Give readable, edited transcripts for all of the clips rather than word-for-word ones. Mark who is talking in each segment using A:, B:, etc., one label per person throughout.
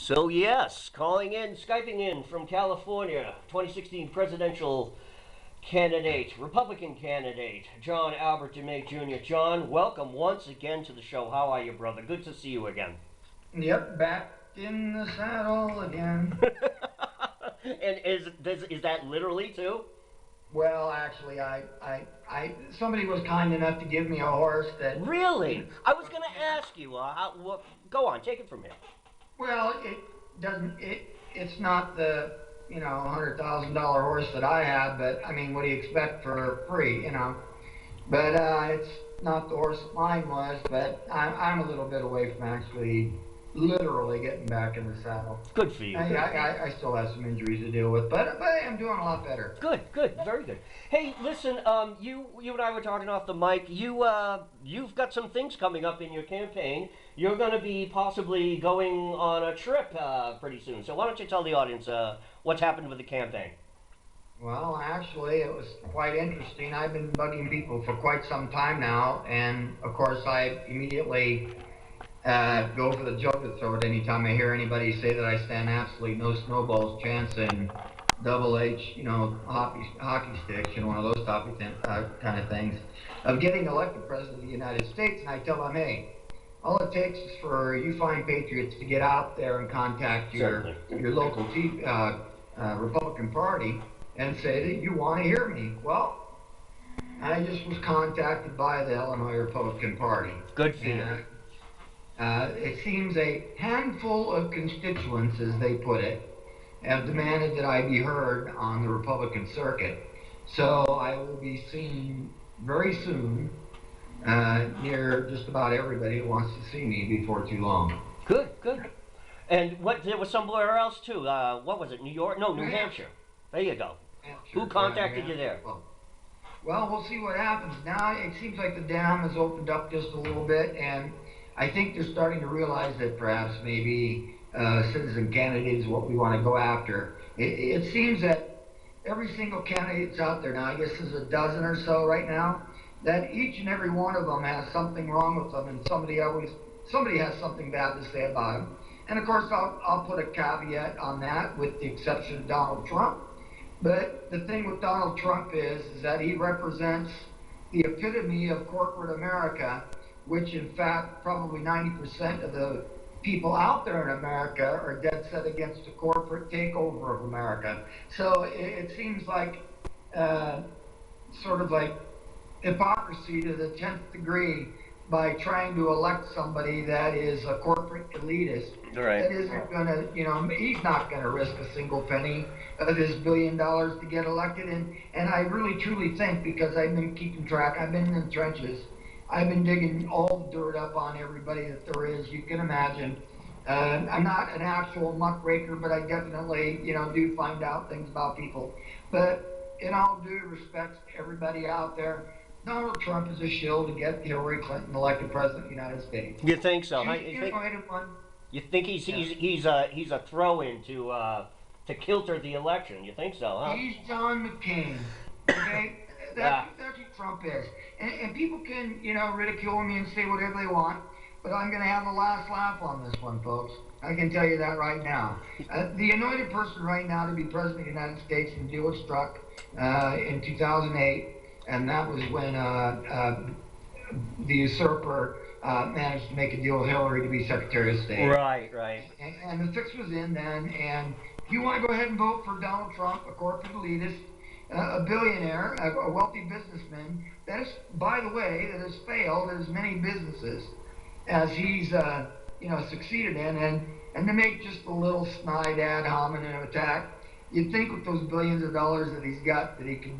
A: So yes, calling in, Skyping in from California, 2016 presidential candidate, Republican candidate, John Albert Dummett Jr. John, welcome once again to the show. How are you, brother? Good to see you again.
B: Yep, back in the saddle again.
A: And is that literally too?
B: Well, actually, somebody was kind enough to give me a horse that, you
A: Really? I was
B: know,
A: going to ask you. Go on, take it from here.
B: well, it doesn't, it's not the, $100,000 horse that I had, but I mean, what do you expect for free? But it's not the horse that mine was, but I'm a little bit away from actually literally getting back in the saddle.
A: Good for you. Good.
B: I still have some injuries to deal with, but I'm doing a lot better.
A: Good, good, very good. Hey, listen, you and I were talking off the mic. You've got some things coming up in your campaign. You're going to be possibly going on a trip pretty soon. So why don't you tell the audience what's happened with the campaign?
B: Well, actually, it was quite interesting. I've been bugging people for quite some time now, and of course, I immediately go for the joker throat anytime I hear anybody say that I stand absolutely no snowball's chance in double H, hockey sticks, one of those kind of things, of getting elected president of the United States. And I tell them, hey, all it takes is for you fine patriots to get out there and contact your local Republican Party and say that you want to hear me. Well, I just was contacted by the Illinois Republican Party.
A: Good for you.
B: It seems a handful of constituents, as they put it, have demanded that I be heard on the Republican circuit. So I will be seen very soon near just about everybody who wants to see me before too long.
A: Good, good. And there was somewhere else too. What was it? New York? No, New Hampshire. There you go. Who contacted you there?
B: Well, we'll see what happens. Now it seems like the dam has opened up just a little bit, and I think they're starting to realize that perhaps maybe citizen candidate is what we want to go after. It seems that every single candidate that's out there now, I guess there's a dozen or so right now, that each and every one of them has something wrong with them, and somebody has something bad to say about them. And of course, I'll put a caveat on that, with the exception of Donald Trump. But the thing with Donald Trump is that he represents the epitome of corporate America, which in fact probably 90% of the people out there in America are dead set against the corporate takeover of America. So it seems like sort of like hypocrisy to the 10th degree by trying to elect somebody that is a corporate elitist.
A: Right.
B: That isn't going to, he's not going to risk a single penny of his $1 billion to get elected. And I really truly think, because I've been keeping track, I've been in the trenches, I've been digging all the dirt up on everybody that there is, you can imagine. I'm not an actual muckraker, but I definitely, do find out things about people. But in all due respect to everybody out there, Donald Trump is a shill to get Hillary Clinton elected president of the United States.
A: You think so?
B: You
A: think he's a throw-in to kilter the election? You think so? Huh?
B: He's John McCain. Okay, that's what Trump is. And people can ridicule me and say whatever they want, but I'm going to have the last laugh on this one, folks. I can tell you that right now. The anointed person right now to be president of the United States, and the deal was struck in 2008. And that was when the usurper managed to make a deal with Hillary to be Secretary of State.
A: Right, right.
B: And the fix was in then. And if you want to go ahead and vote for Donald Trump, a corporate elitist, a billionaire, a wealthy businessman, that is, by the way, that has failed as many businesses as he's succeeded in, and to make just a little snide ad hominem attack. You'd think with those billions of dollars that he's got that he could,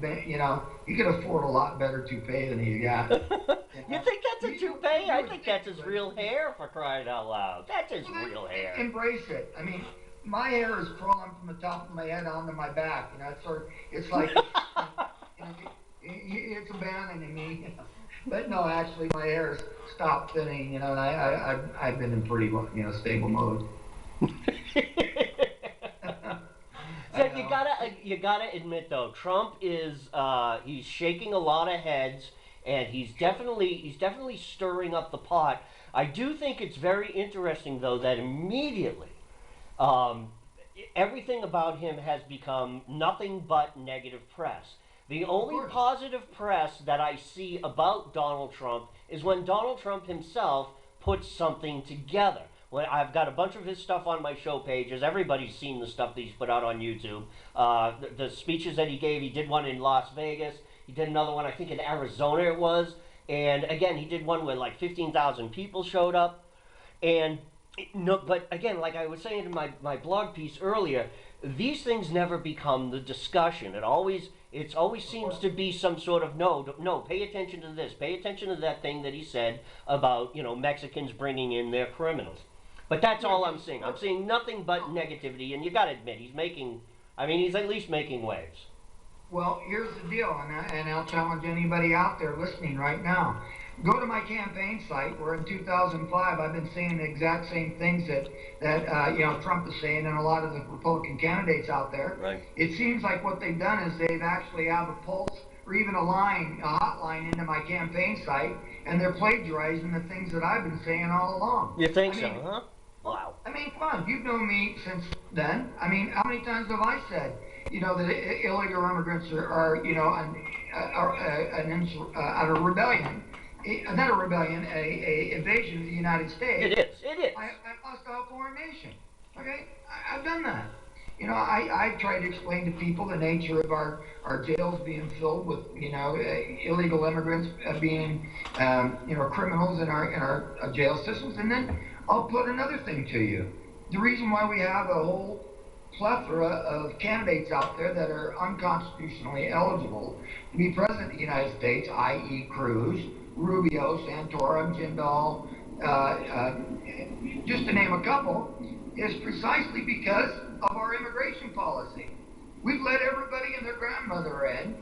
B: he could afford a lot better toupee than he's got.
A: You think that's a toupee? I think that's his real hair, for crying out loud. That's his real hair.
B: Embrace it. I mean, my hair is curling from the top of my head onto my back. It's like, it's abandoning me. But no, actually, my hair has stopped thinning, and I've been in pretty, stable mode.
A: So you gotta admit though, Trump is he's shaking a lot of heads, and he's definitely stirring up the pot. I do think it's very interesting though that immediately Um, Everything about him has become nothing but negative press. The
B: Of
A: only
B: course.
A: positive press that I see about Donald Trump is when Donald Trump himself puts something together. When I've got a bunch of his stuff on my show pages. Everybody's seen the stuff that he's put out on YouTube. The speeches that he gave, he did one in Las Vegas. He did another one, I think, in Arizona it was. And again, he did one where like 15,000 people showed up. And no, but again, like I was saying in my blog piece earlier, these things never become the discussion. It always seems to be some sort of no, pay attention to this, pay attention to that thing that he said about Mexicans bringing in their criminals. But that's all I'm seeing. I'm seeing nothing but negativity, and you got to admit he's at least making waves.
B: Well, here's the deal, and I'll challenge anybody out there listening right now. Go to my campaign site, where in 2005 I've been saying the exact same things that Trump is saying and a lot of the Republican candidates out there.
A: Right.
B: It seems like what they've done is they've actually have a pulse or even a hotline into my campaign site, and they're plagiarizing the things that I've been saying all along.
A: You think so, huh?
B: Wow. I mean, come on, you've known me since then. I mean, how many times have I said, that illegal immigrants are out of rebellion? Not a rebellion, a invasion of the United States.
A: It is.
B: I hostile foreign nation. Okay, I've done that. I try to explain to people the nature of our jails being filled with, illegal immigrants being, criminals in our jail systems. And then I'll put another thing to you. The reason why we have a whole plethora of candidates out there that are unconstitutionally eligible to be president of the United States, i.e. Cruz, Rubio, Santorum, Jindal, just to name a couple, is precisely because of our immigration policy. We've let everybody and their grandmother in,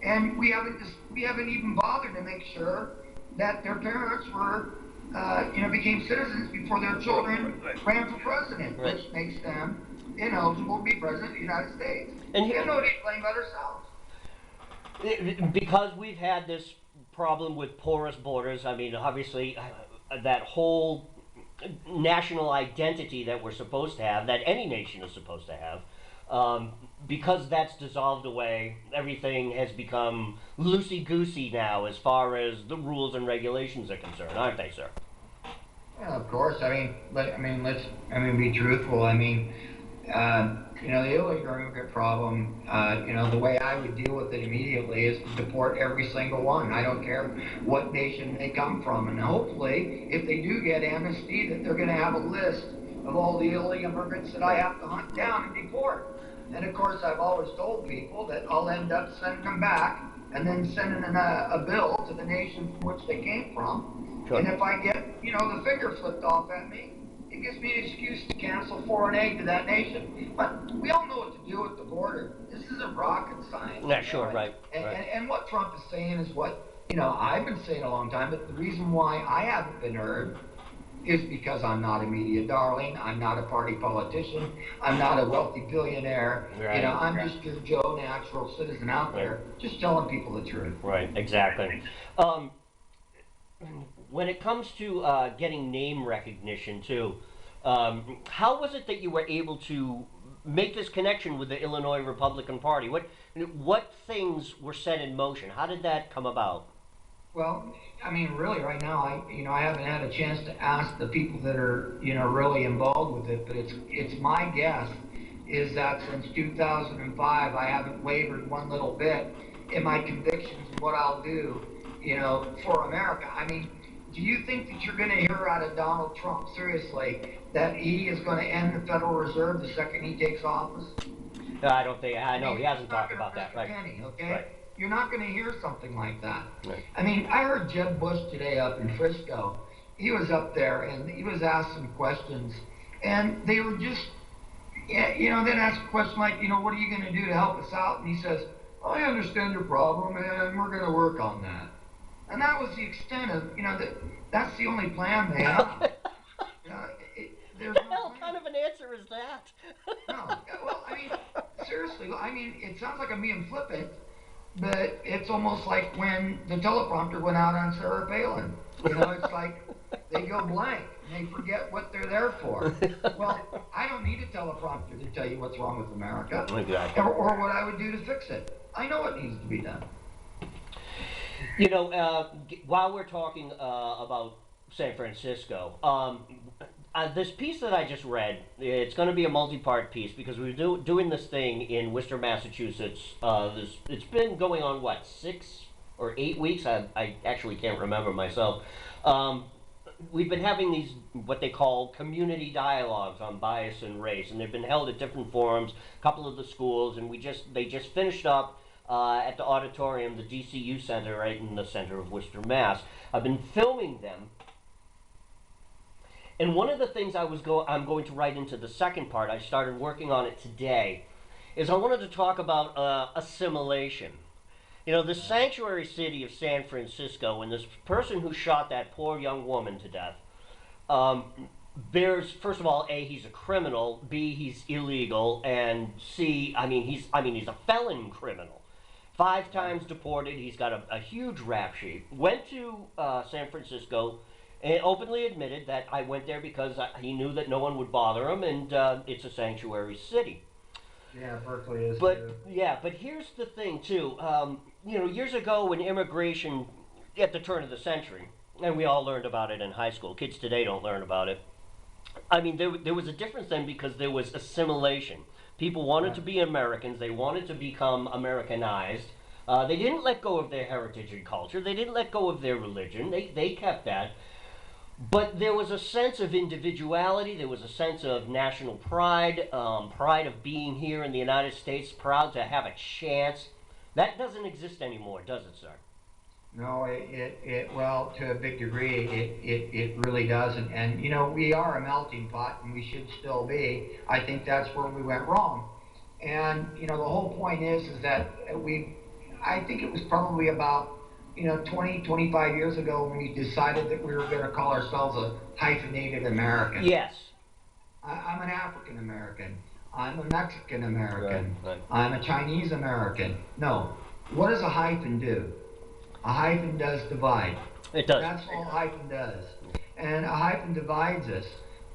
B: and we haven't even bothered to make sure that their parents became citizens before their children ran for president, which makes them ineligible to be president of the United States. And we have no blame but ourselves.
A: Because we've had this problem with porous borders. I mean, obviously, that whole national identity that we're supposed to have, that any nation is supposed to have, because that's dissolved away, everything has become loosey-goosey now as far as the rules and regulations are concerned, aren't they, sir?
B: Yeah, of course. Let's be truthful. The illegal immigrant problem, the way I would deal with it immediately is to deport every single one. I don't care what nation they come from. And hopefully, if they do get amnesty, that they're going to have a list of all the illegal immigrants that I have to hunt down and deport. And of course, I've always told people that I'll end up sending them back and then sending a bill to the nation from which they came from. Sure. And if I get, the finger flipped off at me, it gives me an excuse to cancel foreign aid to that nation. But we all know what to do at the border. This isn't rocket science.
A: Yeah, sure, right.
B: And what Trump is saying is what, I've been saying a long time, but the reason why I haven't been heard is because I'm not a media darling. I'm not a party politician. I'm not a wealthy billionaire.
A: Right.
B: I'm just your Joe natural citizen out there, just telling people the truth.
A: Right, exactly. When it comes to getting name recognition, too, how was it that you were able to make this connection with the Illinois Republican Party? What things were set in motion? How did that come about?
B: Well, really, right now, I haven't had a chance to ask the people that are, really involved with it, but it's my guess is that since 2005, I haven't wavered one little bit in my convictions and what I'll do, for America. Do you think that you're going to hear out of Donald Trump, seriously, that he is going to end the Federal Reserve the second he takes office?
A: I don't think, I know, he hasn't talked about that, right?
B: Penny, okay?
A: Right.
B: You're not going to hear something like that.
A: Right.
B: I heard Jeb Bush today up in Frisco. He was up there and he was asked some questions, and they were just, then asked a question like, what are you going to do to help us out? And he says, I understand your problem, and we're going to work on that. And that was the extent of, that's the only plan they have.
A: What the hell kind of an answer is that?
B: No, well, seriously, it sounds like I'm being flippant, but it's almost like when the teleprompter went out on Sarah Palin. It's like they go blank. and they forget what they're there for. Well, I don't need a teleprompter to tell you what's wrong with America,
A: Exactly.
B: or what I would do to fix it. I know what needs to be done.
A: You know, while we're talking about San Francisco, this piece that I just read, it's going to be a multi-part piece because we're doing this thing in Worcester, Massachusetts. It's been going on, what, 6 or 8 weeks? I actually can't remember myself. Um, we've been having these, what they call community dialogues on bias and race, and they've been held at different forums, a couple of the schools, and they just finished up at the auditorium, the DCU Center, right in the center of Worcester, Mass. I've been filming them, and one of the things I'm going to write into the second part. I started working on it today. Is I wanted to talk about assimilation. You know, the sanctuary city of San Francisco, and this person who shot that poor young woman to death. Um, there's first of all, A, he's a criminal. B, he's illegal, and C, he's a felon criminal. 5 times deported. He's got a huge rap sheet. Went to San Francisco and openly admitted that I went there because he knew that no one would bother him, and it's a sanctuary city.
B: Yeah, Berkeley is
A: But
B: too.
A: yeah, but here's the thing too. You know, years ago when immigration at the turn of the century, and we all learned about it in high school. Kids today don't learn about it. I mean, there was a difference then because there was assimilation. People wanted
B: Right.
A: to be Americans. They wanted to become Americanized. They didn't let go of their heritage and culture. They didn't let go of their religion. They kept that. But there was a sense of individuality. There was a sense of national pride, pride of being here in the United States, proud to have a chance. That doesn't exist anymore, does it, sir?
B: No, well, to a big degree, it really doesn't. And, you know, we are a melting pot, and we should still be. I think that's where we went wrong. And, you know, the whole point is that I think it was probably about, 20, 25 years ago when we decided that we were going to call ourselves a hyphenated American.
A: Yes.
B: I'm an African American. I'm a Mexican
A: Right,
B: American.
A: right.
B: I'm a Chinese American. No. What does a hyphen do? A hyphen does divide.
A: It does.
B: That's all a hyphen does. And a hyphen divides us.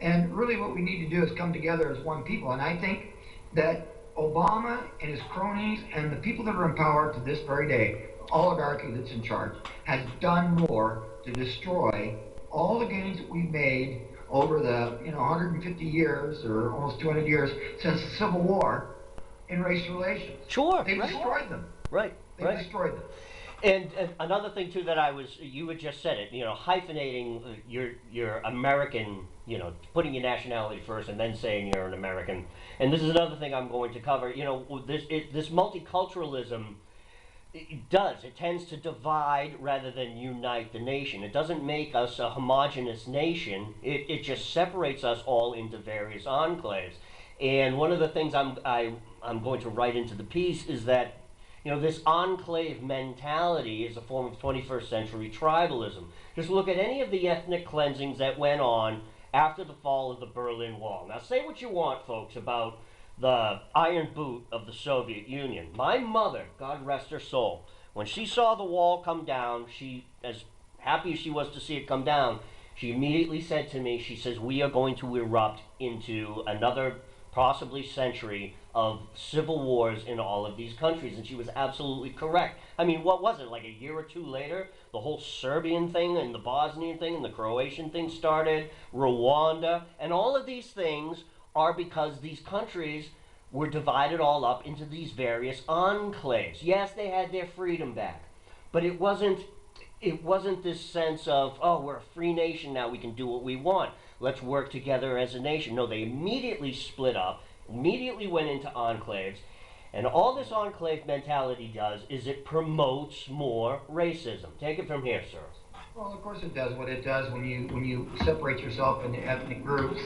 B: And really what we need to do is come together as one people. And I think that Obama and his cronies and the people that are in power to this very day, oligarchy that's in charge, has done more to destroy all the gains that we've made over the 150 years or almost 200 years since the Civil War in race relations.
A: Sure.
B: They've
A: Right.
B: destroyed them.
A: Right.
B: They've
A: Right.
B: destroyed them.
A: And another thing too that you had just said it, you know, hyphenating your American, you know, putting your nationality first and then saying you're an American. And this is another thing I'm going to cover. You know, this multiculturalism, it tends to divide rather than unite the nation. It doesn't make us a homogenous nation. It just separates us all into various enclaves. And one of the things I'm going to write into the piece is that, you know, this enclave mentality is a form of 21st century tribalism. Just look at any of the ethnic cleansings that went on after the fall of the Berlin Wall. Now, say what you want, folks, about the iron boot of the Soviet Union. My mother, God rest her soul, when she saw the wall come down, as happy as she was to see it come down, she immediately said to me, she says, we are going to erupt into another possibly century of civil wars in all of these countries. And she was absolutely correct. I mean, what was it, like a year or two later, the whole Serbian thing and the Bosnian thing and the Croatian thing started, Rwanda, and all of these things are because these countries were divided all up into these various enclaves. Yes, they had their freedom back, but it wasn't this sense of, oh, we're a free nation now, we can do what we want, let's work together as a nation. No, they immediately split up, immediately went into enclaves, and all this enclave mentality does is it promotes more racism. Take it from here, sir.
B: Well, of course it does. What it does when you separate yourself into ethnic groups,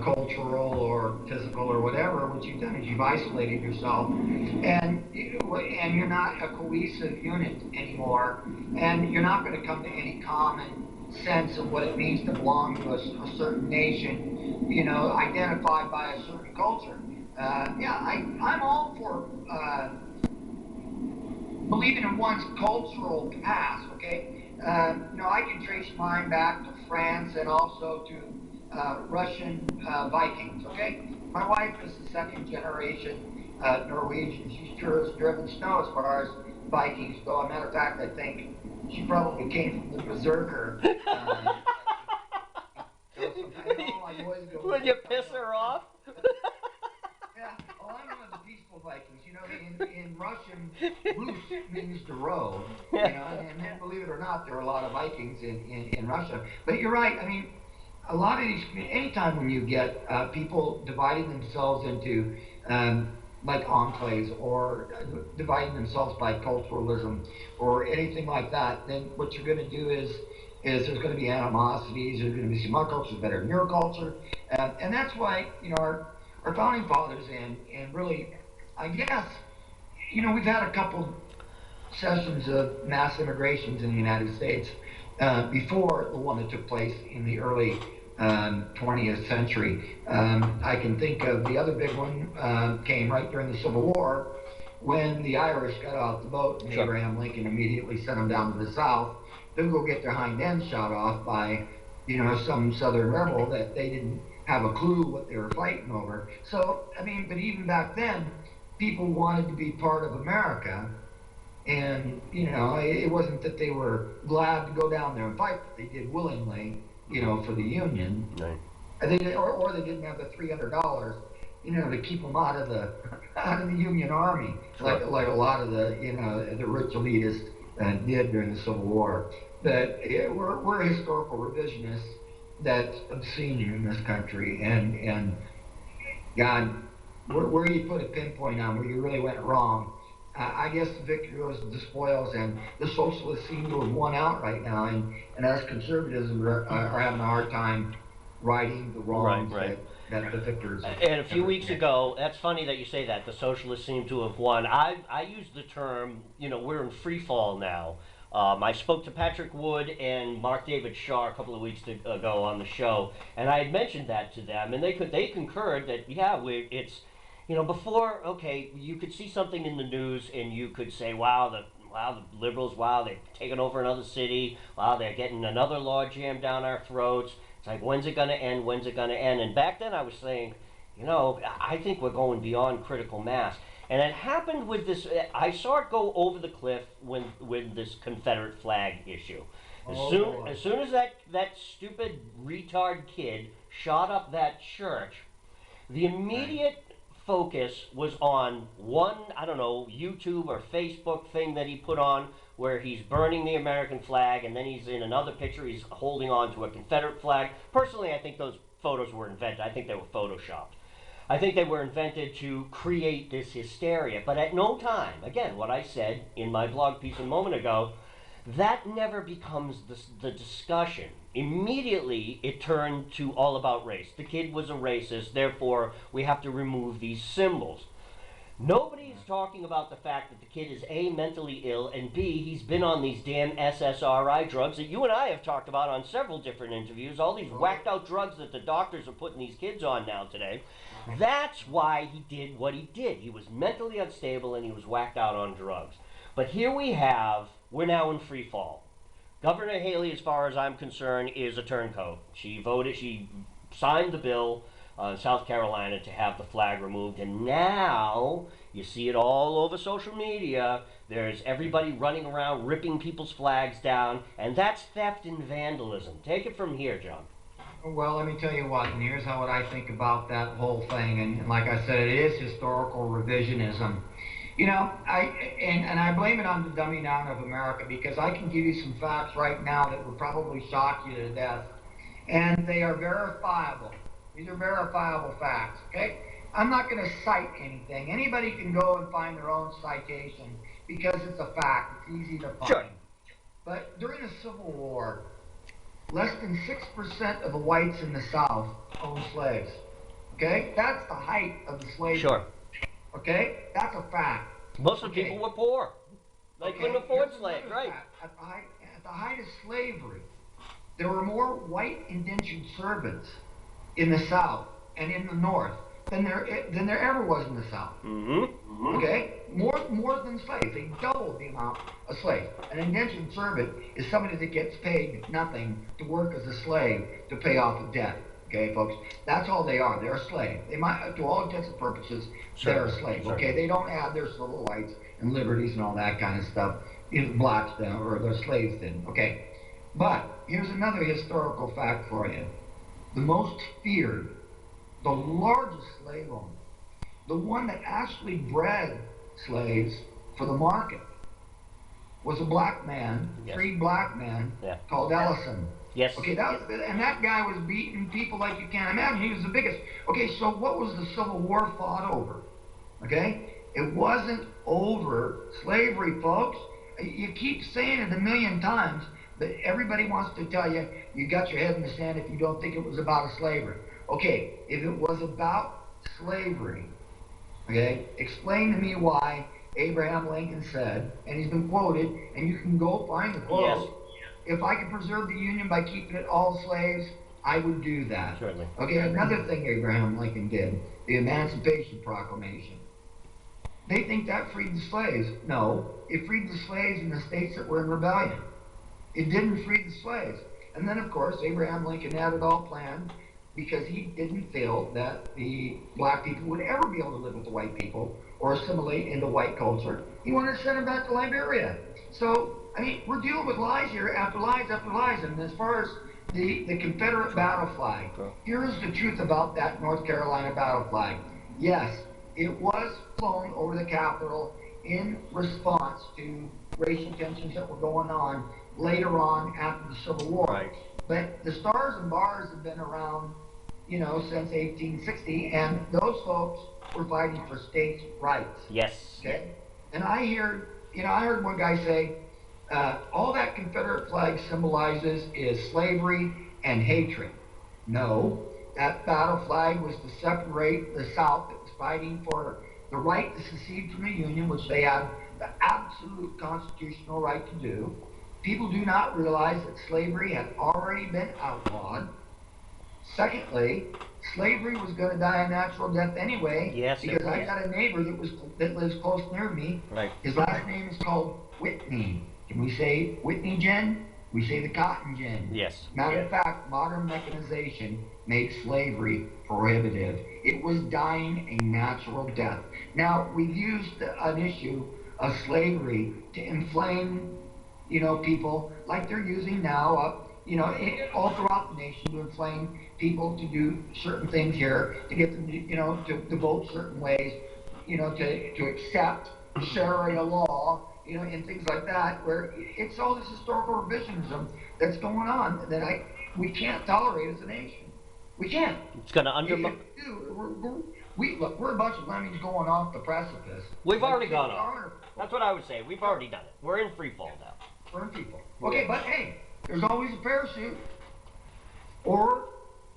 B: cultural or physical or whatever, what you've done is you've isolated yourself, and you're not a cohesive unit anymore, and you're not going to come to any common sense of what it means to belong to a certain nation, identified by a certain culture. I'm all for believing in one's cultural past. Okay. I can trace mine back to France, and also to Russian Vikings. Okay, my wife is the second generation Norwegian. She's sure has driven snow as far as Vikings go. As a matter of fact, I think she probably came from the Berserker.
A: Would you piss her off?
B: Yeah, well, I'm one of the peaceful Vikings. You know, in Russian, Rus means to row. You know, and then believe it or not, there are a lot of Vikings in Russia. But you're right. I mean, a lot of these, anytime when you get people dividing themselves into like enclaves or dividing themselves by culturalism or anything like that, then what you're going to do is there's going to be animosities. There's going to be some my culture's better than your culture, and that's why our founding fathers and really, I guess, we've had a couple sessions of mass immigrations in the United States before the one that took place in the early 20th century. I can think of the other big one came right during the Civil War when the Irish got off the boat and
A: Sure.
B: Abraham Lincoln immediately sent them down to the South to go get their hind ends shot off by some Southern rebel that they didn't have a clue what they were fighting over. So, I mean, but even back then, people wanted to be part of America. And, it wasn't that they were glad to go down there and fight, but they did willingly, for the Union.
A: Right.
B: And or they didn't have the $300, to keep them out of the Union Army,
A: Sure.
B: like a lot of the rich elitists did during the Civil War. But we're historical revisionists that's obscene in this country, and God, where you put a pinpoint on where you really went wrong. I guess the victory goes to the spoils, and the socialists seem to have won out right now, and us conservatives are having a hard time righting the wrongs
A: Right.
B: that the victors.
A: And a few weeks ago, that's funny that you say that. The socialists seem to have won. I used the term, we're in free fall now. I spoke to Patrick Wood and Mark David Shaw a couple of weeks ago on the show, and I had mentioned that to them, and they concurred that it's before, okay, you could see something in the news and you could say, wow, the liberals, wow, they've taken over another city, wow, they're getting another law jammed down our throats. It's like, when's it going to end? When's it going to end? And back then I was saying, I think we're going beyond critical mass. And it happened with this. I saw it go over the cliff with this Confederate flag issue. As soon as that stupid retard kid shot up that church, the immediate focus was on one, I don't know, YouTube or Facebook thing that he put on where he's burning the American flag, and then he's in another picture, he's holding on to a Confederate flag. Personally, I think those photos were invented. I think they were photoshopped. I think they were invented to create this hysteria. But at no time, again, what I said in my blog piece a moment ago, that never becomes the discussion. Immediately, it turned to all about race. The kid was a racist, therefore we have to remove these symbols. Nobody's talking about the fact that the kid is A, mentally ill, and B, he's been on these damn SSRI drugs that you and I have talked about on several different interviews, all these whacked out drugs that the doctors are putting these kids on now today. That's why he did what he did. He was mentally unstable and he was whacked out on drugs. But here we're now in free fall. Governor Haley, as far as I'm concerned, is a turncoat. She signed the bill in South Carolina to have the flag removed, and now you see it all over social media. There's everybody running around ripping people's flags down, and that's theft and vandalism. Take it from here, John.
B: Well, let me tell you what, and here's what I think about that whole thing. And like I said, it is historical revisionism. I blame it on the dumbing down of America, because I can give you some facts right now that would probably shock you to death, and they are verifiable. These are verifiable facts. Okay, I'm not going to cite anything. Anybody can go and find their own citation because it's a fact. It's easy to find.
A: Sure.
B: But during the Civil War, less than 6% of the whites in the South owned slaves. Okay, that's the height of the slavery.
A: Sure.
B: Okay, that's a fact.
A: Most of the people were poor. They couldn't afford slaves, right?
B: At the height of slavery, there were more white indentured servants in the South and in the North than there ever was in the South. Okay, more than slaves. They doubled the amount of slaves. An indentured servant is somebody that gets paid nothing to work as a slave to pay off a debt. Okay, folks, that's all they are. They're a slave. They might, to all intents and purposes, they're a slave. Okay, they don't have their civil rights and liberties and all that kind of stuff. Blacks then, or their slaves didn't. Okay, but here's another historical fact for you. The most feared, the largest slave owner, the one that actually bred slaves for the market, was a black man, freed black man, called Ellison.
A: Yes.
B: Okay, and that guy was beating people like you can't imagine. He was the biggest. Okay, so what was the Civil War fought over? Okay, it wasn't over slavery, folks. You keep saying it a million times, but everybody wants to tell you you got your head in the sand if you don't think it was about a slavery. Okay, if it was about slavery, okay, explain to me why Abraham Lincoln said, and he's been quoted, and you can go find the quote, if I could preserve the Union by keeping it all slaves, I would do that.
A: Certainly.
B: Okay, another thing Abraham Lincoln did, the Emancipation Proclamation. They think that freed the slaves. No, it freed the slaves in the states that were in rebellion. It didn't free the slaves. And then, of course, Abraham Lincoln had it all planned because he didn't feel that the black people would ever be able to live with the white people or assimilate into white culture. He wanted to send them back to Liberia. So, I mean, we're dealing with lies here after lies after lies. And as far as the Confederate battle flag, here's the truth about that North Carolina battle flag. Yes, it was flown over the Capitol in response to racial tensions that were going on later on after the Civil War.
A: Right.
B: But the stars and bars have been around, you know, since 1860, and those folks were fighting for states' rights.
A: Yes.
B: Okay. And I heard one guy say, all that Confederate flag symbolizes is slavery and hatred. No, that battle flag was to separate the South that was fighting for the right to secede from the Union, which they had the absolute constitutional right to do. People do not realize that slavery had already been outlawed. Secondly, slavery was going to die a natural death anyway.
A: Yes,
B: because I got a neighbor that lives close near me.
A: Right.
B: His last name is called Whitney. Can we say Whitney Gin? We say the cotton gin.
A: Yes.
B: Matter of fact, modern mechanization makes slavery prohibitive. It was dying a natural death. Now, we've used an issue of slavery to inflame, you know, people like they're using now, you know, all throughout the nation to inflame people to do certain things here, to get them, you know, to vote certain ways, you know, to accept Sharia law, you know, and things like that, where it's all this historical revisionism that's going on that we can't tolerate as a nation. We can't.
A: It's going to undermine.
B: Look, we're a bunch of lemmings going off the precipice.
A: We've already gone off. That's what I would say. We've already done it. We're in free fall now.
B: We're in free fall. Okay, but hey, there's always a parachute or,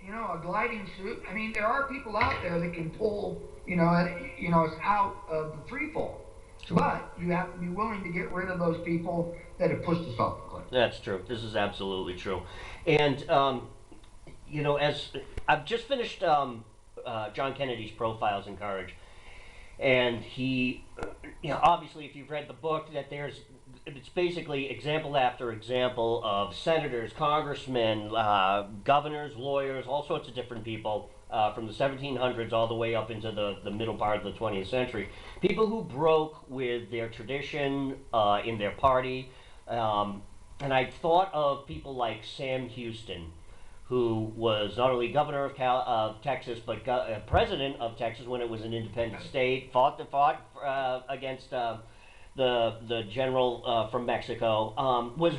B: you know, a gliding suit. I mean, there are people out there that can pull, you know, us out of the free fall. Sure. But you have to be willing to get rid of those people that have pushed us off the cliff.
A: That's true. This is absolutely true. And, you know, as I've just finished John Kennedy's Profiles in Courage, and he, you know, obviously if you've read the book, that it's basically example after example of senators, congressmen, governors, lawyers, all sorts of different people from the 1700s all the way up into the middle part of the 20th century. People who broke with their tradition in their party. And I thought of people like Sam Houston, who was not only governor of Texas, but president of Texas when it was an independent state, fought against the general from Mexico, was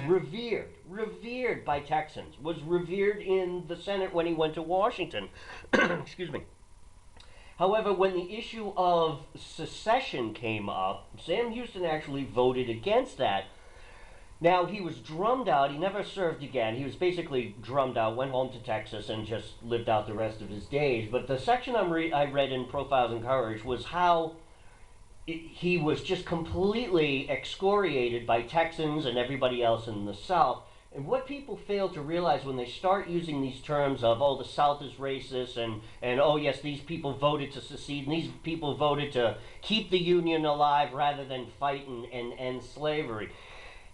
A: revered by Texans, was revered in the Senate when he went to Washington. Excuse me. However, when the issue of secession came up, Sam Houston actually voted against that. Now, he was drummed out. He never served again. He was basically drummed out, went home to Texas, and just lived out the rest of his days. But the section I read in Profiles in Courage was how he was just completely excoriated by Texans and everybody else in the South And what people fail to realize when they start using these terms of, oh, the South is racist, and oh, yes, these people voted to secede, and these people voted to keep the Union alive rather than fight and end slavery.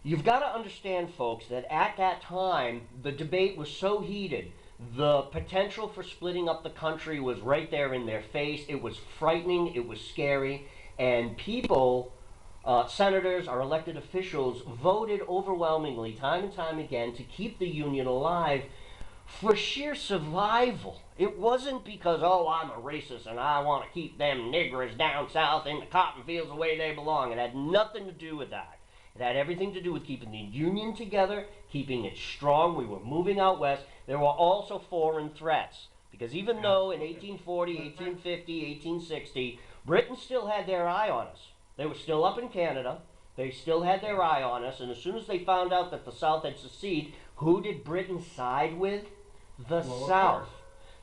A: You've got to understand, folks, that at that time, the debate was so heated. The potential for splitting up the country was right there in their face. It was frightening. It was scary. And people, senators, our elected officials, voted overwhelmingly, time and time again, to keep the Union alive for sheer survival. It wasn't because, oh, I'm a racist and I want to keep them niggers down south in the cotton fields the way they belong. It had nothing to do with that. It had everything to do with keeping the Union together, keeping it strong. We were moving out west. There were also foreign threats. Because even though in 1840, 1850, 1860, Britain still had their eye on us. They were still up in Canada. They still had their eye on us. And as soon as they found out that the South had seceded, who did Britain side with? The South.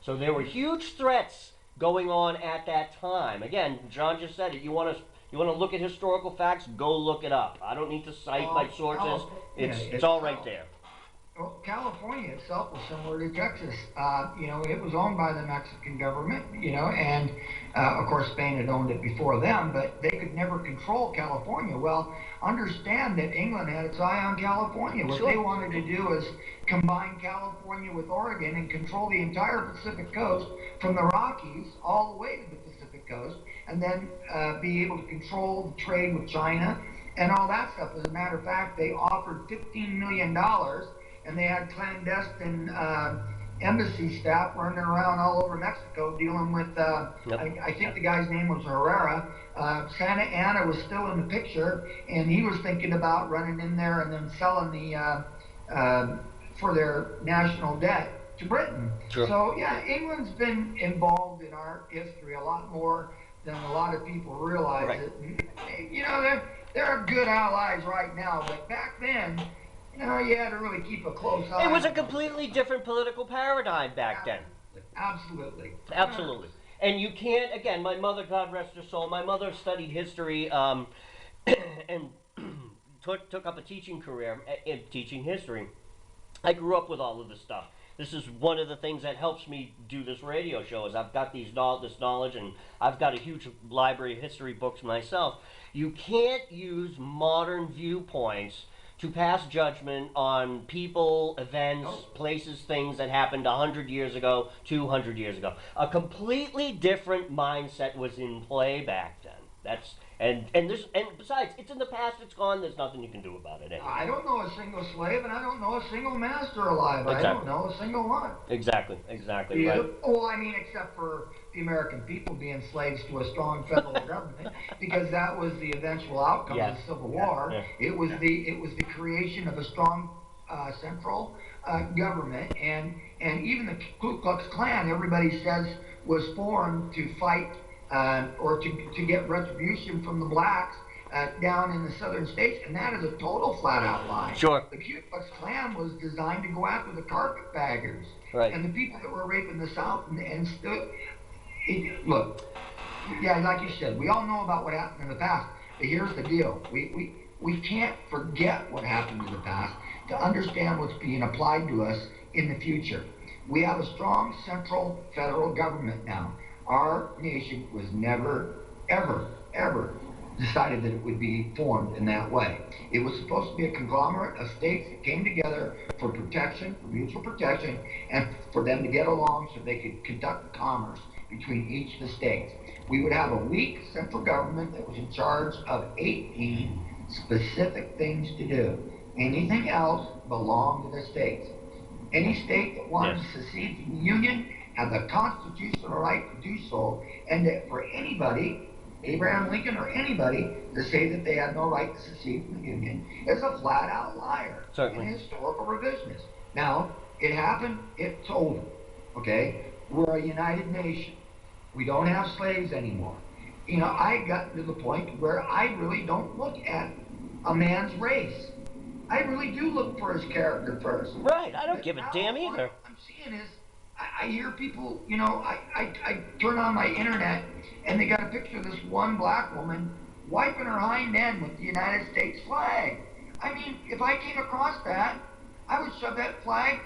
A: So there were huge threats going on at that time. Again, John just said it. You want to look at historical facts? Go look it up. I don't need to cite my sources. It's all right there.
B: Well, California itself was similar to Texas. It was owned by the Mexican government, and of course Spain had owned it before them, but they could never control California. Well, understand that England had its eye on California. What they wanted to do is combine California with Oregon and control the entire Pacific coast from the Rockies all the way to the Pacific coast, and then be able to control the trade with China and all that stuff. As a matter of fact, they offered $15 million, and they had clandestine embassy staff running around all over Mexico dealing with, I think the guy's name was Herrera. Santa Anna was still in the picture, and he was thinking about running in there and then selling for their national debt to Britain.
A: Sure.
B: So, yeah, England's been involved in our history a lot more than a lot of people realize.
A: Right.
B: They're good allies right now, but back then, you had to really keep a close eye.
A: It was a completely different political paradigm back then.
B: Absolutely.
A: Absolutely. And you can't, again, my mother, God rest her soul, my mother studied history and took up a teaching career in teaching history. I grew up with all of this stuff. This is one of the things that helps me do this radio show is I've got this knowledge, and I've got a huge library of history books myself. You can't use modern viewpoints to pass judgment on people, events, places, things that happened 100 years ago, 200 years ago. A completely different mindset was in play back then. And besides, it's in the past, it's gone, there's nothing you can do about it anyway.
B: I don't know a single slave, and I don't know a single master alive. Exactly. I don't know a single one.
A: Exactly, right.
B: Well, I mean, except for the American people being slaves to a strong federal government, because that was the eventual outcome of the Civil War. Yeah. It was the creation of a strong central government, and even the Ku Klux Klan, everybody says, was formed to fight or to get retribution from the blacks down in the southern states, and that is a total flat-out lie.
A: Sure.
B: The Ku Klux Klan was designed to go after the carpetbaggers and the people that were raping the South and stood. Look, yeah, like you said, we all know about what happened in the past, but here's the deal. We can't forget what happened in the past to understand what's being applied to us in the future. We have a strong central federal government now. Our nation was never, ever, ever decided that it would be formed in that way. It was supposed to be a conglomerate of states that came together for protection, for mutual protection, and for them to get along so they could conduct commerce between each of the states. We would have a weak central government that was in charge of 18 specific things to do. Anything else belonged to the states. Any state that wanted to secede from the Union had the constitutional right to do so, and that for anybody, Abraham Lincoln or anybody, to say that they had no right to secede from the Union is a flat-out liar.
A: Certainly.
B: And historical revisionist. Now, it happened, it's over, okay? We're a united nation. We don't have slaves anymore. I got to the point where I really don't look at a man's race. I really do look for his character first.
A: Right, I don't give a damn either.
B: What I'm seeing is, I hear people, I turn on my internet and they got a picture of this one black woman wiping her hind end with the United States flag. I mean, if I came across that, I would shove that flag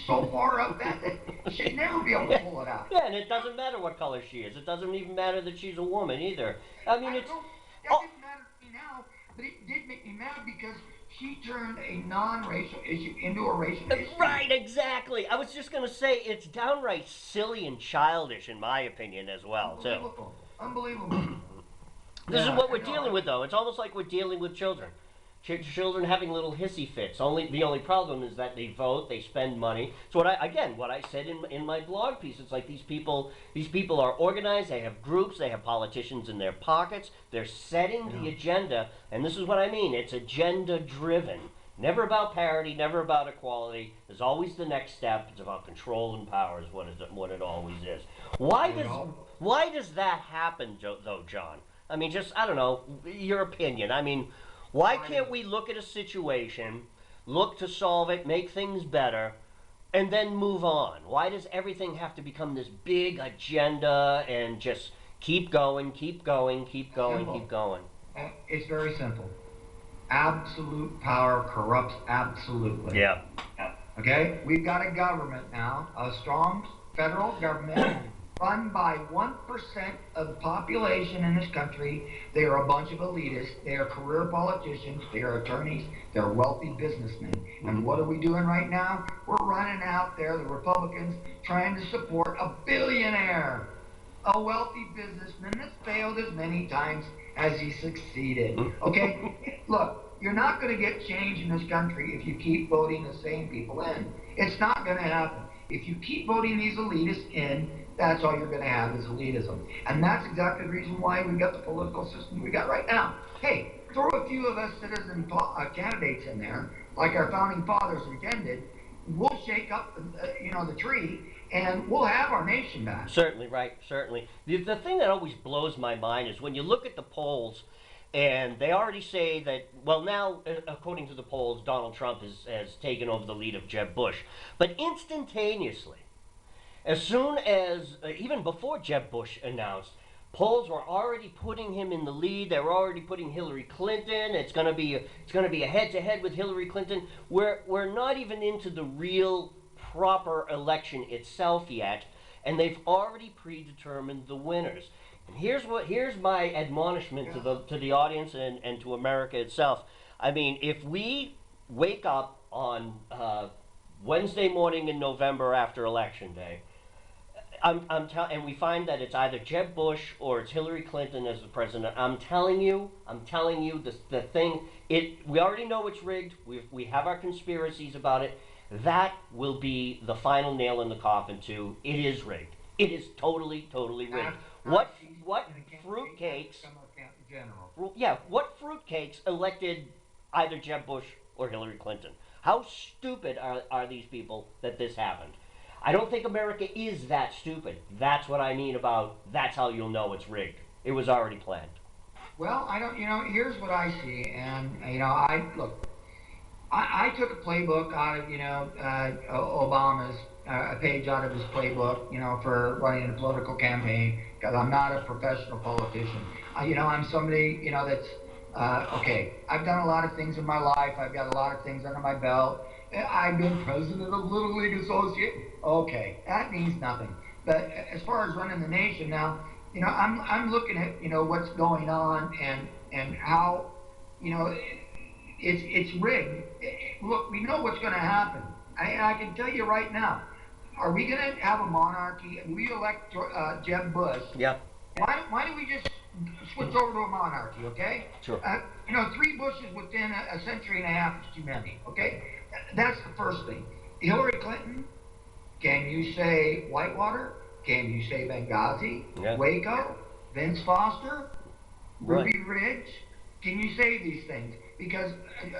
B: so far up that she'd never be able to pull it out.
A: Yeah, and it doesn't matter what color she is. It doesn't even matter that she's a woman either. I mean,
B: I
A: it's.
B: don't know. That
A: Oh,
B: didn't matter to me now, but it did make me mad because she turned a non-racial issue into a racial issue.
A: right, exactly. I was just gonna say it's downright silly and childish, in my opinion, as well, too.
B: Unbelievable. Unbelievable.
A: This is
B: Yeah,
A: what
B: I
A: we're
B: know.
A: dealing with, though. It's almost like we're dealing with children. Children having little hissy fits. The only problem is that they vote, they spend money. So what I said in my blog piece, it's like these people are organized. They have groups. They have politicians in their pockets. They're setting the agenda, and this is what I mean. It's agenda driven. Never about parity. Never about equality. There's always the next step. It's about control and power. Is what it always is. Why does that happen, though, John? I mean, just I don't know your opinion. I mean. Why can't we look at a situation, look to solve it, make things better, and then move on? Why does everything have to become this big agenda and just keep going, keep going, keep going,
B: Simple.
A: keep going?
B: It's very simple. Absolute power corrupts absolutely.
A: Yeah.
B: Okay? We've got a government now, a strong federal government run by 1% of the population in this country. They are a bunch of elitists. They are career politicians. They are attorneys. They're wealthy businessmen. And what are we doing right now? We're running out there, the Republicans, trying to support a billionaire, a wealthy businessman that's failed as many times as he succeeded. Okay? Look, you're not going to get change in this country if you keep voting the same people in. It's not going to happen. If you keep voting these elitists in, that's all you're going to have is elitism. And that's exactly the reason why we've got the political system we got right now. Hey, throw a few of us citizen candidates in there, like our founding fathers intended, we'll shake up the tree, and we'll have our nation back.
A: Certainly, right, certainly. The thing that always blows my mind is when you look at the polls, and they already say that, well, now, according to the polls, Donald Trump has taken over the lead of Jeb Bush. But instantaneously, as soon as, even before Jeb Bush announced, polls were already putting him in the lead. They were already putting Hillary Clinton. It's going to be a head-to-head with Hillary Clinton. We're not even into the real proper election itself yet, and they've already predetermined the winners. And here's my admonishment to the audience and to America itself. I mean, if we wake up on Wednesday morning in November after Election Day, and we find that it's either Jeb Bush or it's Hillary Clinton as the president. I'm telling you, the thing. We already know it's rigged. We have our conspiracies about it. That will be the final nail in the coffin. Too. It is rigged. It is totally rigged. What fruitcakes? Yeah, what fruitcakes elected either Jeb Bush or Hillary Clinton? How stupid are these people that this happened? I don't think America is that stupid. That's what I mean about that's how you'll know it's rigged. It was already planned.
B: Well, I don't, here's what I see, and, I took a playbook out of, Obama's, a page out of his playbook, for running a political campaign, because I'm not a professional politician. I'm somebody, that's, okay, I've done a lot of things in my life. I've got a lot of things under my belt. I've been president of Little League Associate. Okay, that means nothing. But as far as running the nation now, I'm looking at what's going on and how it's rigged. Look, we know what's going to happen. I can tell you right now. Are we going to have a monarchy? We elect Jeb Bush.
A: Yep.
B: Why don't we just switch over to a monarchy? Okay.
A: Sure.
B: 3 Bushes within a century and a half is too many. Okay. That's the first thing. Hillary Clinton, can you say Whitewater? Can you say Benghazi?
A: Yeah.
B: Waco? Vince Foster? Ruby
A: Right.
B: Ridge? Can you say these things? Because,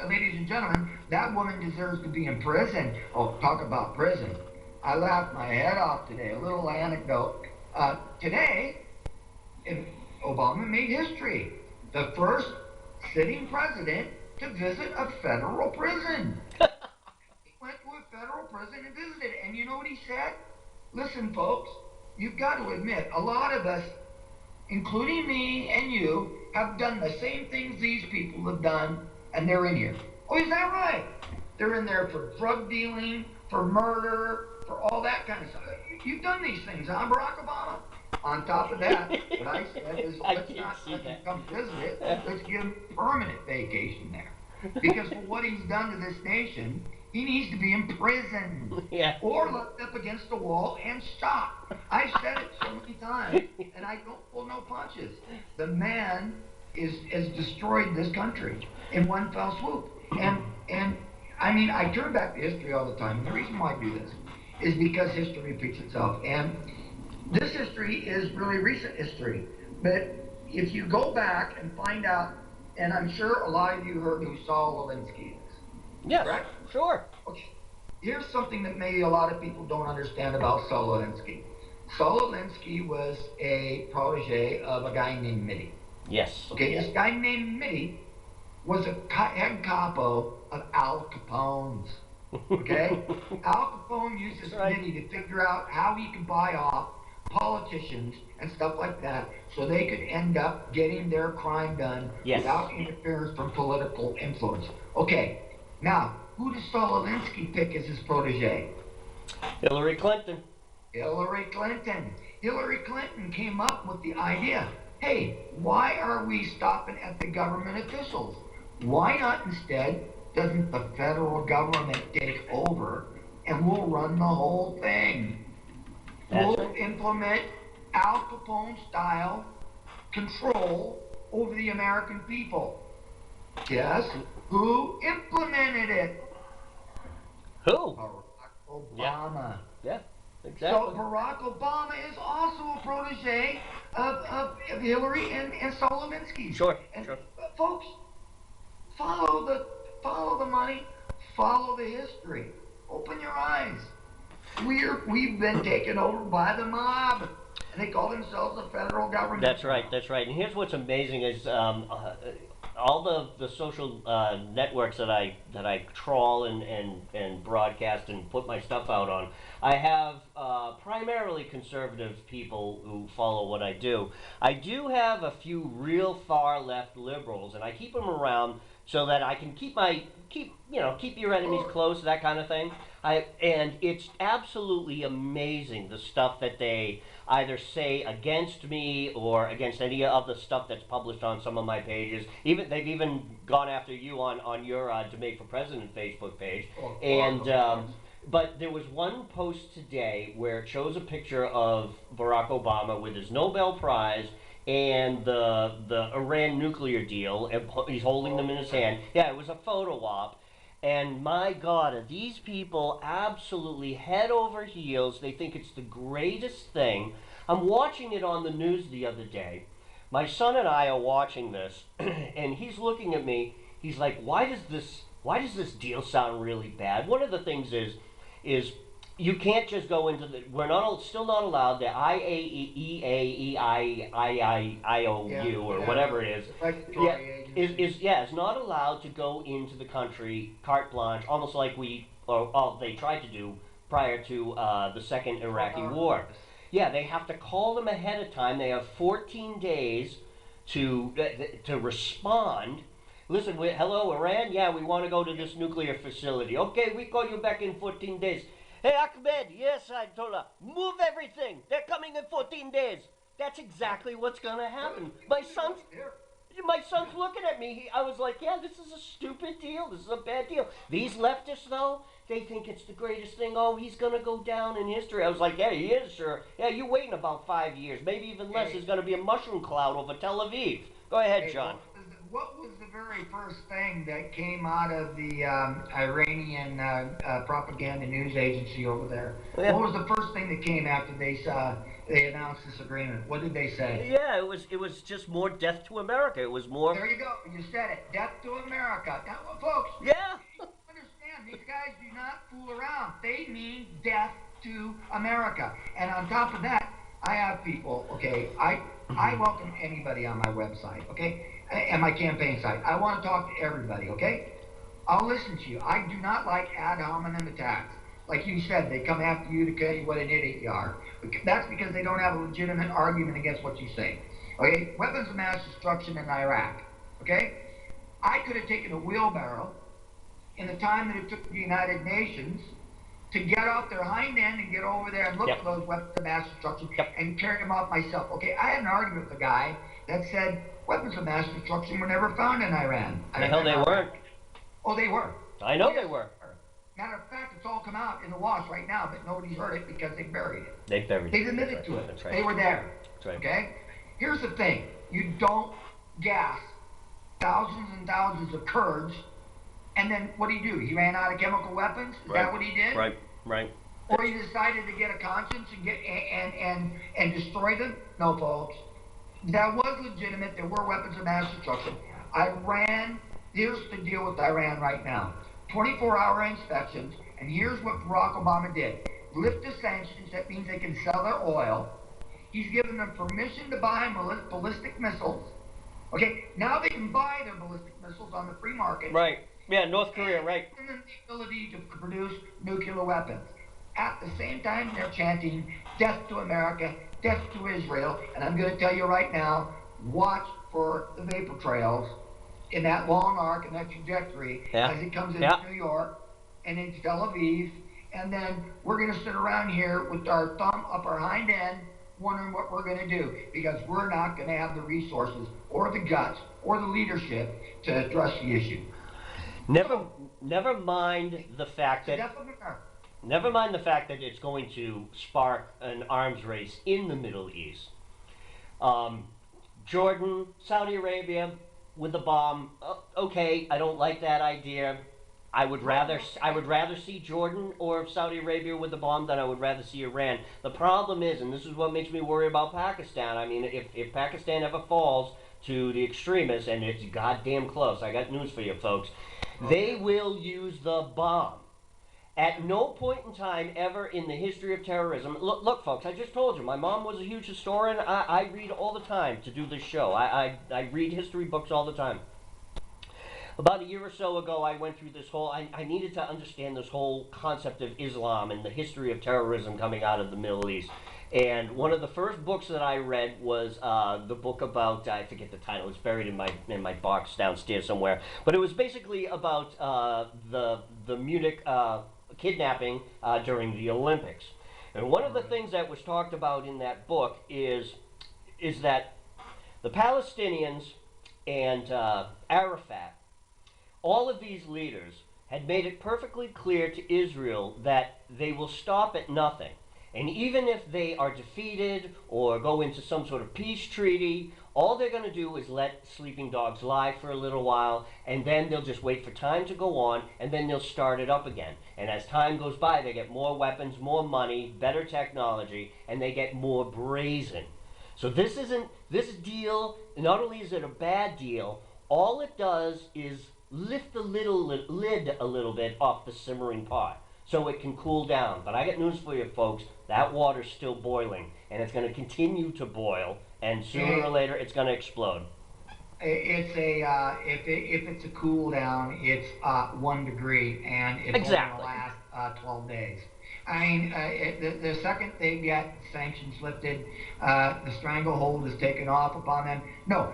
B: ladies and gentlemen, that woman deserves to be in prison. Oh, talk about prison. I laughed my head off today. A little anecdote. Today, Obama made history. The first sitting president to visit a federal prison. He went to a federal prison and visited. And you know what he said? Listen, folks, you've got to admit, a lot of us, including me and you, have done the same things these people have done, and they're in here. Oh, is that right? They're in there for drug dealing, for murder, for all that kind of stuff. You've done these things, huh, Barack Obama? On top of that, what I said is
A: I
B: let's
A: did
B: not
A: see
B: let him
A: that.
B: come visit it. Let's give him permanent vacation there. Because for what he's done to this nation, he needs to be imprisoned
A: Yeah.
B: or left up against the wall and shot. I've said it so many times, and I don't pull no punches. The man has destroyed this country in one fell swoop. And I mean, I turn back to history all the time. And the reason why I do this is because history repeats itself. And this history is really recent history. But if you go back and find out, and I'm sure a lot of you heard who Saul Alinsky is,
A: Yes.
B: right?
A: Sure.
B: Okay. Here's something that maybe a lot of people don't understand about Saul Alinsky. Saul Alinsky was a protege of a guy named Mitty.
A: Yes.
B: Okay, this guy named Mitty was a head capo of Al Capone's. Okay? Al Capone used this
A: Right.
B: Mitty to figure out how he could buy off politicians and stuff like that so they could end up getting their crime done
A: Yes.
B: without interference from political influence. Okay, now, who does Saul Alinsky pick as his protege?
A: Hillary Clinton.
B: Hillary Clinton. Hillary Clinton came up with the idea, hey, why are we stopping at the government officials? Why not instead doesn't the federal government take over and we'll run the whole thing?
A: That's
B: We'll
A: right.
B: implement Al Capone style control over the American people. Guess who implemented it?
A: Who?
B: Barack Obama.
A: Yeah.
B: So
A: Exactly.
B: Barack Obama is also a protege of Hillary and Saul Alinsky.
A: Sure.
B: And
A: Sure.
B: folks, follow the money, follow the history. Open your eyes. We've been taken over by the mob, and they call themselves the federal government.
A: That's right. That's right. And here's what's amazing is all the social networks that I trawl and broadcast and put my stuff out on. I have primarily conservative people who follow what I do. I do have a few real far left liberals, and I keep them around so that I can keep your enemies close, that kind of thing. And it's absolutely amazing the stuff that they either say against me or against any of the stuff that's published on some of my pages. They've even gone after you on your Debate for President Facebook page. And but there was one post today where it shows a picture of Barack Obama with his Nobel Prize and the Iran nuclear deal, and he's holding them in his hand. Yeah, it was a photo op. And my God, are these people absolutely head over heels? They think it's the greatest thing. I'm watching it on the news the other day. My son and I are watching this, and he's looking at me. He's like, "Why does this deal sound really bad?" One of the things is you can't just go into the. We're not still not allowed the IAEAIIIOU or whatever it is. Yeah, is not allowed to go into the country carte blanche, almost like they tried to do prior to the second Iraqi war. Yeah, they have to call them ahead of time. They have 14 days to respond. Listen, hello, Iran? Yeah, we want to go to this nuclear facility. Okay, we call you back in 14 days. Hey, Ahmed, yes, Ayatollah, move everything. They're coming in 14 days. That's exactly what's going to happen. My son's looking at me. I was like, yeah, this is a stupid deal. This is a bad deal. These leftists, though, they think it's the greatest thing. Oh, he's going to go down in history. I was like, yeah, he is, sure. Yeah, you wait in about 5 years, maybe even less. There's going to be a mushroom cloud over Tel Aviv. Go ahead, John.
B: What was the very first thing that came out of the Iranian propaganda news agency over there? Yeah. What was the first thing that came after they announced this agreement? What did they say?
A: Yeah, it was just more death to America. It was more.
B: There you go. You said it. Death to America. Now, folks.
A: Yeah.
B: Understand? These guys do not fool around. They mean death to America. And on top of that, I have people. Okay, I welcome anybody on my website. Okay. And my campaign site. I want to talk to everybody, okay? I'll listen to you. I do not like ad hominem attacks. Like you said, they come after you to tell you what an idiot you are. That's because they don't have a legitimate argument against what you say. Okay? Weapons of mass destruction in Iraq. Okay? I could have taken a wheelbarrow in the time that it took the United Nations to get off their hind end and get over there and look
A: Yep.
B: for those weapons of mass destruction
A: Yep.
B: and carry them off myself. Okay, I had an argument with a guy that said weapons of mass destruction were never found in Iran.
A: The hell they weren't.
B: Oh, they were.
A: I know they were.
B: Matter of fact, it's all come out in the wash right now, but nobody's heard it because they buried it.
A: They buried
B: They
A: it.
B: admitted
A: That's
B: to
A: right.
B: it.
A: That's right.
B: They were there.
A: That's right.
B: Okay? Here's the thing. You don't gas thousands and thousands of Kurds, and then what did he do? He ran out of chemical weapons? Is that what he did?
A: Right. Right.
B: Or he decided to get a conscience and get and destroy them? No, folks. That was legitimate. There were weapons of mass destruction. Iran, here's the deal with Iran right now. 24-hour inspections, and here's what Barack Obama did. Lift the sanctions, that means they can sell their oil. He's given them permission to buy ballistic missiles. Okay, now they can buy their ballistic missiles on the free market.
A: Right. Yeah, North Korea, right.
B: And then the ability to produce nuclear weapons. At the same time, they're chanting, death to America, death to Israel. And I'm going to tell you right now, watch for the vapor trails in that long arc and that trajectory as it comes into New York and into Tel Aviv. And then we're going to sit around here with our thumb up our hind end wondering what we're going to do, because we're not going to have the resources or the guts or the leadership to address the issue.
A: Never mind the fact that it's going to spark an arms race in the Middle East. Jordan, Saudi Arabia with the bomb. Okay, I don't like that idea. I would rather see Jordan or Saudi Arabia with the bomb than I would rather see Iran. The problem is, and this is what makes me worry about Pakistan. I mean, if Pakistan ever falls to the extremists, and it's goddamn close, I got news for you folks, they will use the bomb. At no point in time ever in the history of terrorism, look folks, I just told you, my mom was a huge historian. I read all the time to do this show. I read history books all the time. About a year or so ago, I went through this whole, I needed to understand this whole concept of Islam and the history of terrorism coming out of the Middle East. And one of the first books that I read was the book about, I forget the title, it's buried in my box downstairs somewhere. But it was basically about the Munich kidnapping during the Olympics. And one of the things that was talked about in that book is that the Palestinians and Arafat, all of these leaders had made it perfectly clear to Israel that they will stop at nothing. And even if they are defeated or go into some sort of peace treaty, all they're going to do is let sleeping dogs lie for a little while, and then they'll just wait for time to go on, and then they'll start it up again. And as time goes by, they get more weapons, more money, better technology, and they get more brazen. So this deal, not only is it a bad deal, all it does is lift the lid a little bit off the simmering pot so it can cool down. But I got news for you folks, that water's still boiling, and it's going to continue to boil, and sooner or later it's going to explode.
B: It's if it's a cool down, it's 1 degree, and it's only going to last 12 days. I mean, the second they get sanctions lifted, the stranglehold is taken off upon them. No,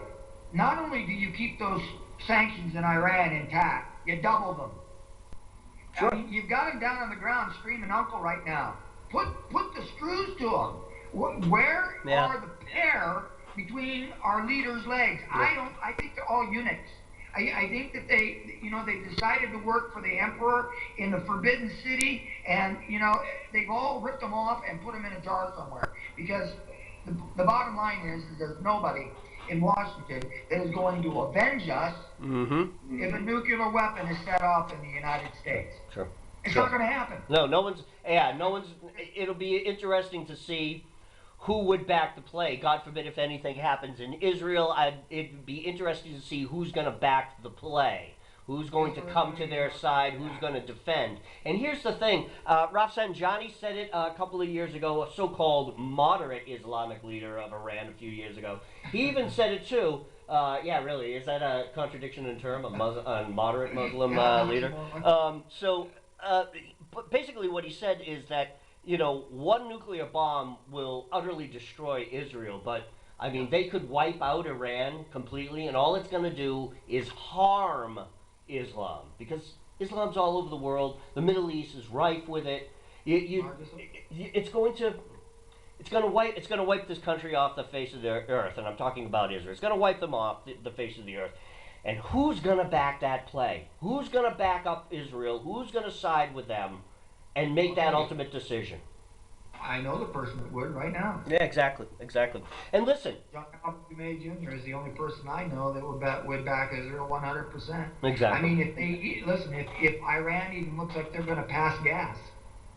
B: not only do you keep those sanctions in Iran intact, you double them.
A: Sure.
B: I mean, you've got them down on the ground screaming uncle right now. Put the screws to them. Where are the pair between our leaders' legs?
A: Yeah.
B: I think they're all eunuchs. I think that they decided to work for the emperor in the Forbidden City, and they've all ripped them off and put them in a jar somewhere. Because the bottom line is there's nobody in Washington that is going to avenge us if a nuclear weapon is set off in the United States.
A: Sure.
B: It's not going to happen.
A: No one's. It'll be interesting to see who would back the play. God forbid if anything happens in Israel, it'd be interesting to see who's going to back the play. Who's going to come to their side? Who's going to defend? And here's the thing. Rafsanjani said it a couple of years ago, a so-called moderate Islamic leader of Iran a few years ago. He even said it too. Yeah, really, is that a contradiction in term, a moderate Muslim leader? But basically what he said is that, one nuclear bomb will utterly destroy Israel, but I mean, they could wipe out Iran completely, and all it's going to do is harm Islam, because Islam's all over the world. The Middle East is rife with it. It's going to it's going to wipe this country off the face of the earth, and I'm talking about Israel. It's going to wipe them off the face of the earth. And who's going to back that play? Who's going to back up Israel? Who's going to side with them and make that ultimate decision?
B: I know the person that would right now.
A: Yeah, exactly, exactly. And listen,
B: John Dummett Jr. is the only person I know that would back Israel 100%.
A: exactly.
B: I mean, if Iran even looks like they're going to pass gas,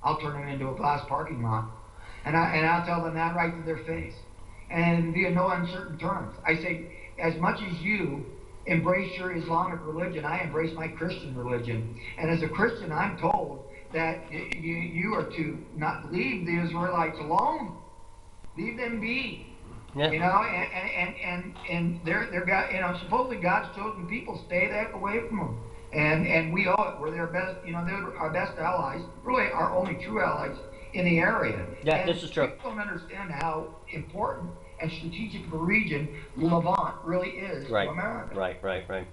B: I'll turn it into a glass parking lot, and I'll tell them that right to their face, and be in no uncertain terms. I say, as much as you embrace your Islamic religion, I embrace my Christian religion, and as a Christian, I'm told that you are to not leave the Israelites alone, leave them be.
A: Yeah.
B: You know, and they're God, you know, supposedly God's chosen people. Stay the heck away from them. And we owe it. We're their best, you know, they're our best allies, really our only true allies in the area.
A: Yeah,
B: and
A: this is true.
B: People don't understand how important and strategic of a region Levant really is to America.
A: Right.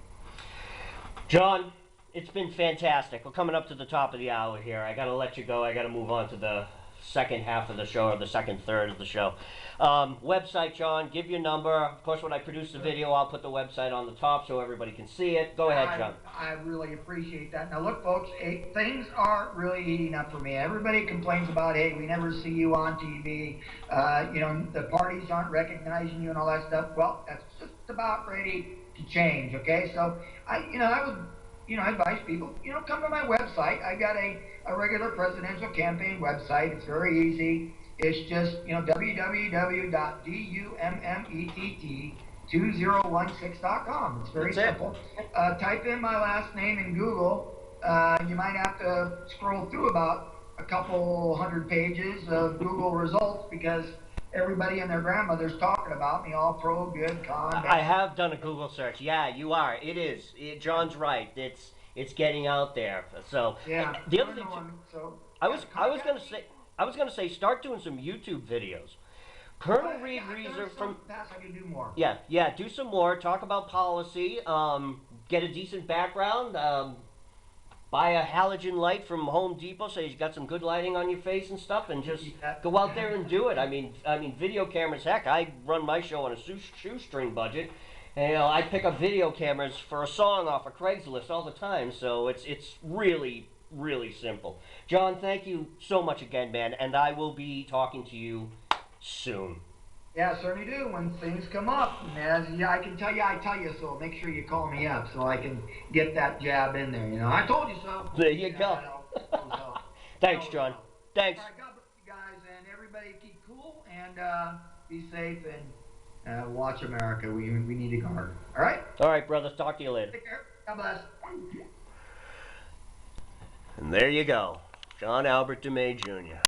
A: John, it's been fantastic. We're coming up to the top of the hour here. I got to let you go. I got to move on to the second half of the show, or the second third of the show. Website, John, give your number. Of course, when I produce the video, I'll put the website on the top so everybody can see it. Go ahead, John.
B: I really appreciate that. Now, look, folks, things are really heating up for me. Everybody complains about, hey, we never see you on TV. You know, the parties aren't recognizing you and all that stuff. Well, that's just about ready to change, okay? So, I would advise people, come to my website. I got a regular presidential campaign website. It's very easy. It's just, www.dummett2016.com. It's very simple. Type in my last name in Google. You might have to scroll through about a couple hundred pages of Google results because everybody and their grandmother's talking about me, all pro, good, con.
A: I have done a Google search. Yeah, you are. It is. John's right. It's getting out there. So
B: yeah.
A: The other thing, I was going to say, start doing some YouTube videos. Colonel Reed Reeser from.
B: I can do more.
A: Yeah. Do some more. Talk about policy. Get a decent background. Buy a halogen light from Home Depot so you've got some good lighting on your face and stuff, and just go out there and do it. I mean, video cameras. Heck, I run my show on a shoestring budget. And, I pick up video cameras for a song off of Craigslist all the time. So it's really, really simple. John, thank you so much again, man, and I will be talking to you soon.
B: Yeah, certainly do when things come up. And I can tell you, so make sure you call me up so I can get that jab in there. I told you so.
A: There you go. Thanks, John. Thanks.
B: All right, God bless you guys, and everybody keep cool and be safe and watch America. We need to guard. All right?
A: All right, brother. Talk to you later.
B: Take care. God bless.
A: And there you go. John Albert Dummett, Jr.